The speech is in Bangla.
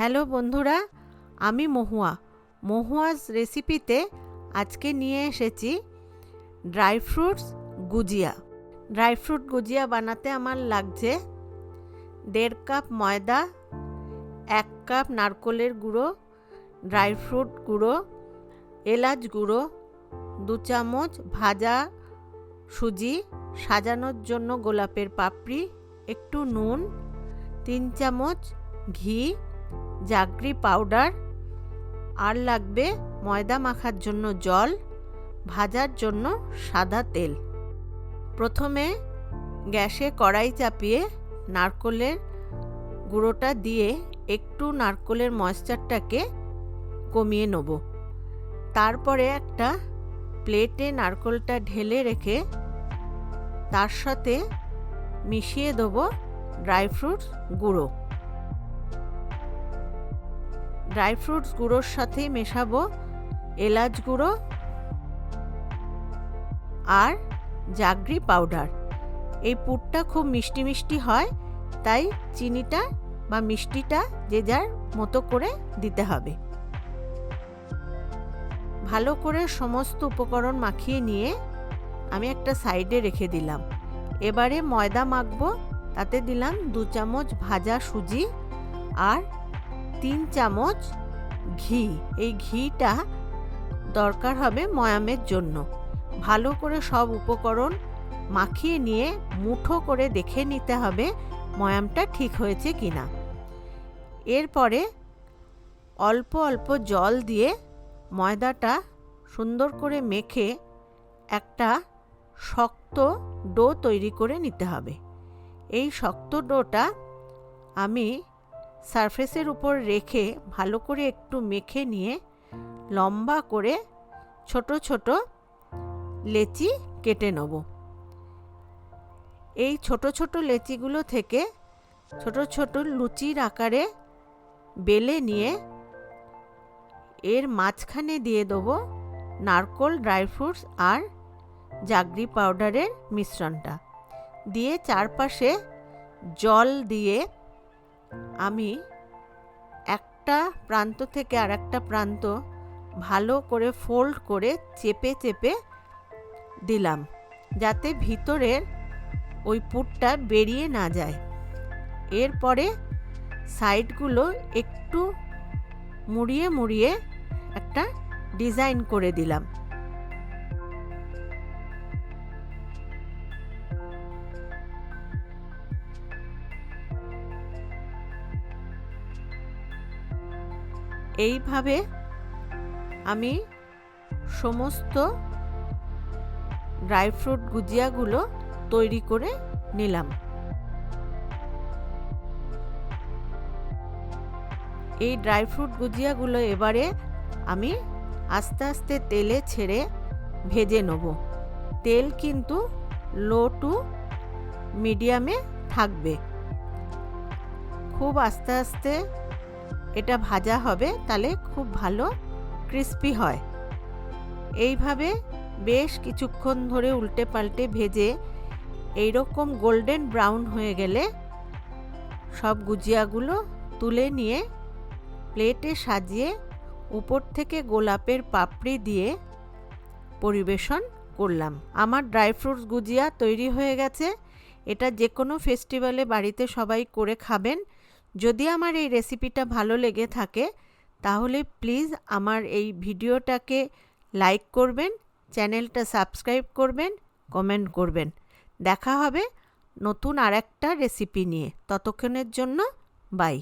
হ্যালো বন্ধুরা, আমি মহুয়াজ রেসিপিতে আজকে নিয়ে এসেছি ড্রাই ফ্রুটস গুজিয়া। ড্রাই ফ্রুট গুজিয়া বানাতে আমার লাগছে 1.5 কাপ ময়দা, 1 কাপ নারকেলের গুঁড়ো, ড্রাই ফ্রুট গুঁড়ো, এলাচ গুঁড়ো, 2 চামচ ভাজা সুজি, সাজানোর জন্য গোলাপের পাপড়ি, একটু নুন, 3 চামচ ঘি, জাগরি পাউডার, আর লাগবে ময়দা মাখার জন্য জল, ভাজার জন্য সাদা তেল। প্রথমে গ্যাসে কড়াই চাপিয়ে নারকেলের গুঁড়োটা দিয়ে একটু নারকেলের ময়েশ্চারটাকে কমিয়ে নেব। তারপরে একটা প্লেটে নারকেলটা ঢেলে রেখে তার সাথে মিশিয়ে দেবো ড্রাই ফ্রুটস গুঁড়ো। ড্রাই ফ্রুটস গুঁড়োর সাথে মেশাবো এলাচ গুঁড়ো আর জাগরি পাউডার। এই পুরটা খুব মিষ্টি মিষ্টি হয়, তাই চিনিটা বা মিষ্টিটা যে যার মতো করে দিতে হবে। ভালো করে সমস্ত উপকরণ মাখিয়ে নিয়ে আমি একটা সাইডে রেখে দিলাম। এবারে ময়দা মাখবো। তাতে দিলাম 2 চামচ ভাজা সুজি আর 3 চামচ ঘি। এই ঘিটা দরকার হবে ময়ামের জন্য। ভালো করে সব উপকরণ মাখিয়ে নিয়ে মুঠো করে দেখে নিতে হবে ময়ামটা ঠিক হয়েছে কিনা। এরপরে অল্প অল্প জল দিয়ে ময়দাটা সুন্দর করে মেখে একটা শক্ত ডো তৈরি করে নিতে হবে। এই শক্ত ডোটা আমি সারফেসের উপর রেখে ভালো করে একটু মেখে নিয়ে লম্বা করে ছোট ছোট লেচি কেটে নেব। এই ছোট ছোট লেচিগুলো থেকে ছোট ছোট লুচির আকারে বেলে নিয়ে এর মাঝখানে দিয়ে দেবো নারকেল, ড্রাই ফ্রুটস আর জাগরি পাউডারের মিশ্রণটা দিয়ে চারপাশে জল দিয়ে আমি একটা প্রান্ত থেকে আর একটা প্রান্ত ভালো করে ফোল্ড করে চেপে চেপে দিলাম, যাতে ভিতরের ওই পুরটা বেরিয়ে না যায়। এরপরে সাইডগুলো একটু মুড়িয়ে মুড়িয়ে একটা ডিজাইন করে দিলাম। এইভাবে আমি সমস্ত ড্রাই ফ্রুট গুজিয়াগুলো তৈরি করে নিলাম। এই ড্রাই ফ্রুট গুজিয়াগুলো এবারে আমি আস্তে আস্তে তেলে ছেড়ে ভেজে নেব। তেল কিন্তু লো টু মিডিয়ামে থাকবে। খুব আস্তে আস্তে এটা ভাজা হবে, তাহলে খুব ভালো ক্রিস্পি হয়। এইভাবে বেশ কিছুক্ষণ ধরে উল্টে পাল্টে ভেজে এইরকম গোল্ডেন ব্রাউন হয়ে গেলে সব গুজিয়াগুলো তুলে নিয়ে প্লেটে সাজিয়ে উপর থেকে গোলাপের পাপড়ি দিয়ে পরিবেশন করলাম। আমার ড্রাই ফ্রুটস গুজিয়া তৈরি হয়ে গেছে। এটা যে কোনো ফেস্টিভ্যালে বাড়িতে সবাই করে খাবেন। যদি আমার এই রেসিপিটা ভালো লেগে থাকে তাহলে প্লিজ আমার এই ভিডিওটাকে লাইক করবেন, চ্যানেলটা সাবস্ক্রাইব করবেন, কমেন্ট করবেন। দেখা হবে নতুন আর একটা রেসিপি নিয়ে। ততক্ষণের জন্য বাই।